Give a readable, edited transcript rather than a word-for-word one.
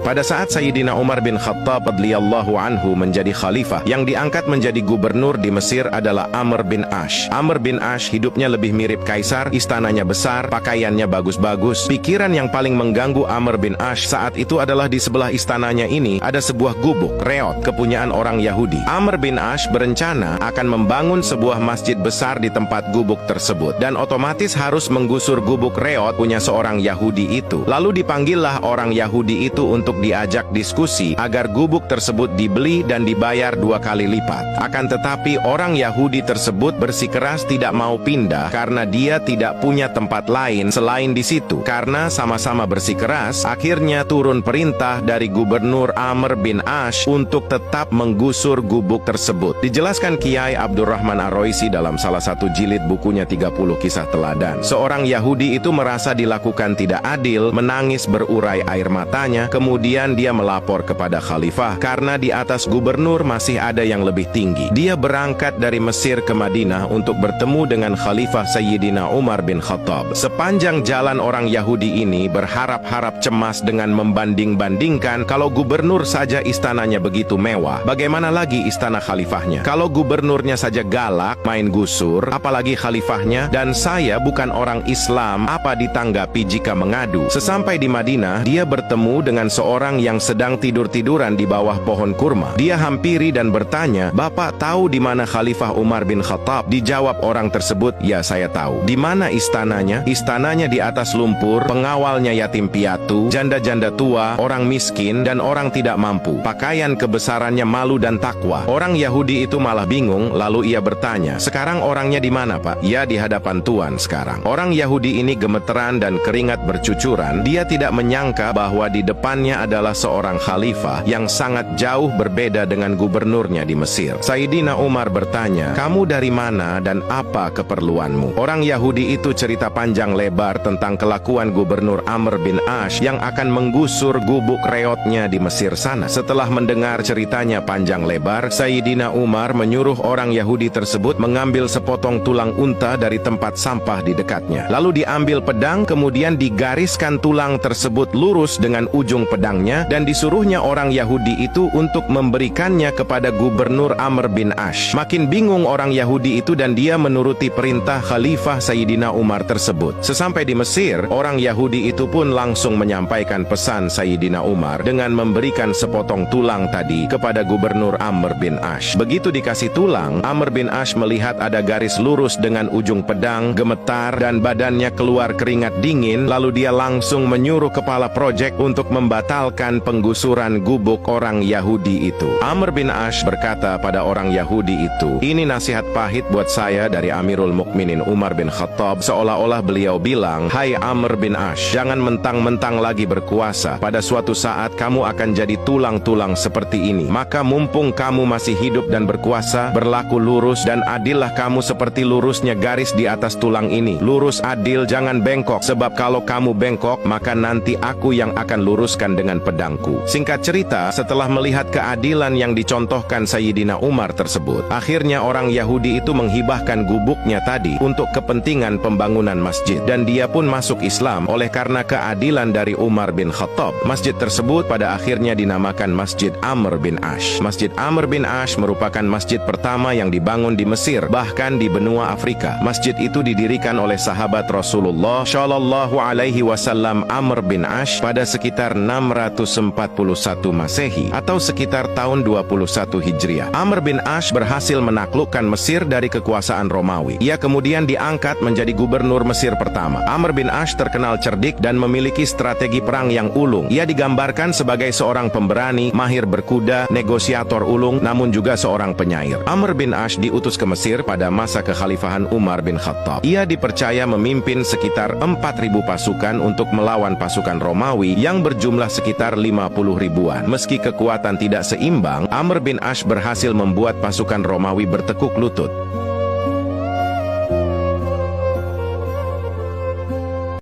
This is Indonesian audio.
Pada saat Sayyidina Umar bin Khattab radhiyallahu anhu menjadi khalifah, yang diangkat menjadi gubernur di Mesir adalah Amr bin Ash. Amr bin Ash hidupnya lebih mirip kaisar, istananya besar, pakaiannya bagus-bagus. Pikiran yang paling mengganggu Amr bin Ash saat itu adalah di sebelah istananya ini ada sebuah gubuk, reot, kepunyaan orang Yahudi. Amr bin Ash berencana akan membangun sebuah masjid besar di tempat gubuk tersebut, dan otomatis harus menggusur gubuk reot punya seorang Yahudi itu. Lalu dipanggillah orang Yahudi itu untuk diajak diskusi agar gubuk tersebut dibeli dan dibayar 2 kali lipat. Akan tetapi orang Yahudi tersebut bersikeras tidak mau pindah karena dia tidak punya tempat lain selain di situ. Karena sama-sama bersikeras, akhirnya turun perintah dari gubernur Amr bin Ash untuk tetap menggusur gubuk tersebut. Dijelaskan Kiai Abdurrahman Ar-Roisi dalam salah satu jilid bukunya 30 Kisah Teladan. Seorang Yahudi itu merasa dilakukan tidak adil, menangis berurai air matanya, kemudian dia melapor kepada khalifah karena di atas gubernur masih ada yang lebih tinggi. Dia berangkat dari Mesir ke Madinah untuk bertemu dengan khalifah Sayyidina Umar bin Khattab. Sepanjang jalan orang Yahudi ini berharap-harap cemas dengan membanding-bandingkan, kalau gubernur saja istananya begitu mewah, bagaimana lagi istana khalifahnya? Kalau gubernurnya saja galak, main gusur, apalagi khalifahnya? Dan saya bukan orang Islam, apa ditanggapi jika mengadu? Sesampai di Madinah, dia bertemu dengan seorang yang sedang tidur-tiduran di bawah pohon kurma. Dia hampiri dan bertanya, "Bapak tahu di mana Khalifah Umar bin Khattab?" Dijawab orang tersebut, "Ya, saya tahu." "Di mana istananya?" "Istananya di atas lumpur, pengawalnya yatim piatu, janda-janda tua, orang miskin, dan orang tidak mampu. Pakaian kebesarannya malu dan takwa." Orang Yahudi itu malah bingung, lalu ia bertanya, "Sekarang orangnya di mana, Pak?" "Ya, di hadapan Tuan sekarang." Orang Yahudi ini gemeteran dan keringat bercucuran. Dia tidak menyangka bahwa di depannya adalah seorang khalifah yang sangat jauh berbeda dengan gubernurnya di Mesir. Sayyidina Umar bertanya, "Kamu dari mana dan apa keperluanmu?" Orang Yahudi itu cerita panjang lebar tentang kelakuan gubernur Amr bin Ash yang akan menggusur gubuk reotnya di Mesir sana. Setelah mendengar ceritanya panjang lebar, Sayyidina Umar menyuruh orang Yahudi tersebut mengambil sepotong tulang unta dari tempat sampah di dekatnya. Lalu diambil pedang, kemudian digariskan tulang tersebut lurus dengan ujung pedangnya, dan disuruhnya orang Yahudi itu untuk memberikannya kepada gubernur Amr bin Ash. Makin bingung orang Yahudi itu dan dia menuruti perintah Khalifah Sayyidina Umar tersebut. Sesampai di Mesir, orang Yahudi itu pun langsung menyampaikan pesan Sayyidina Umar dengan memberikan sepotong tulang tadi kepada gubernur Amr bin Ash. Begitu dikasih tulang, Amr bin Ash melihat ada garis lurus dengan ujung pedang, gemetar dan badannya keluar keringat dingin, lalu dia langsung menyuruh kepala proyek untuk membatalkan penggusuran gubuk orang Yahudi itu. Amr bin Ash berkata pada orang Yahudi itu, "Ini nasihat pahit buat saya dari Amirul Mukminin Umar bin Khattab." Seolah-olah beliau bilang, "Hai Amr bin Ash, jangan mentang-mentang lagi berkuasa. Pada suatu saat kamu akan jadi tulang-tulang seperti ini. Maka mumpung kamu masih hidup dan berkuasa, berlaku lurus dan adillah kamu seperti lurusnya garis di atas tulang ini. Lurus adil, jangan bengkok, sebab kalau kamu bengkok, maka nanti aku yang akan luruskan dengan pedangku." Singkat cerita, setelah melihat keadilan yang dicontohkan Sayyidina Umar tersebut, akhirnya orang Yahudi itu menghibahkan gubuknya tadi untuk kepentingan pembangunan masjid, dan dia pun masuk Islam oleh karena keadilan dari Umar bin Khattab. Masjid tersebut pada akhirnya dinamakan Masjid Amr bin Ash. Masjid Amr bin Ash merupakan masjid pertama yang dibangun di Mesir, bahkan di benua Afrika. Masjid itu didirikan oleh sahabat Rasulullah Shallallahu Alaihi Wasallam Amr bin Ash pada sekitar 641 Masehi atau sekitar tahun 21 Hijriah. Amr bin Ash berhasil menaklukkan Mesir dari kekuasaan Romawi. Ia kemudian diangkat menjadi gubernur Mesir pertama. Amr bin Ash terkenal cerdik dan memiliki strategi perang yang ulung. Ia digambarkan sebagai seorang pemberani, mahir berkuda, negosiator ulung, namun juga seorang penyair. Amr bin Ash diutus ke Mesir pada masa kekhalifahan Umar bin Khattab. Ia dipercaya memimpin sekitar 4.000 pasukan untuk melawan pasukan Romawi yang berjumlah sekitar 50 ribuan. Meski kekuatan tidak seimbang, Amr bin Ash berhasil membuat pasukan Romawi bertekuk lutut.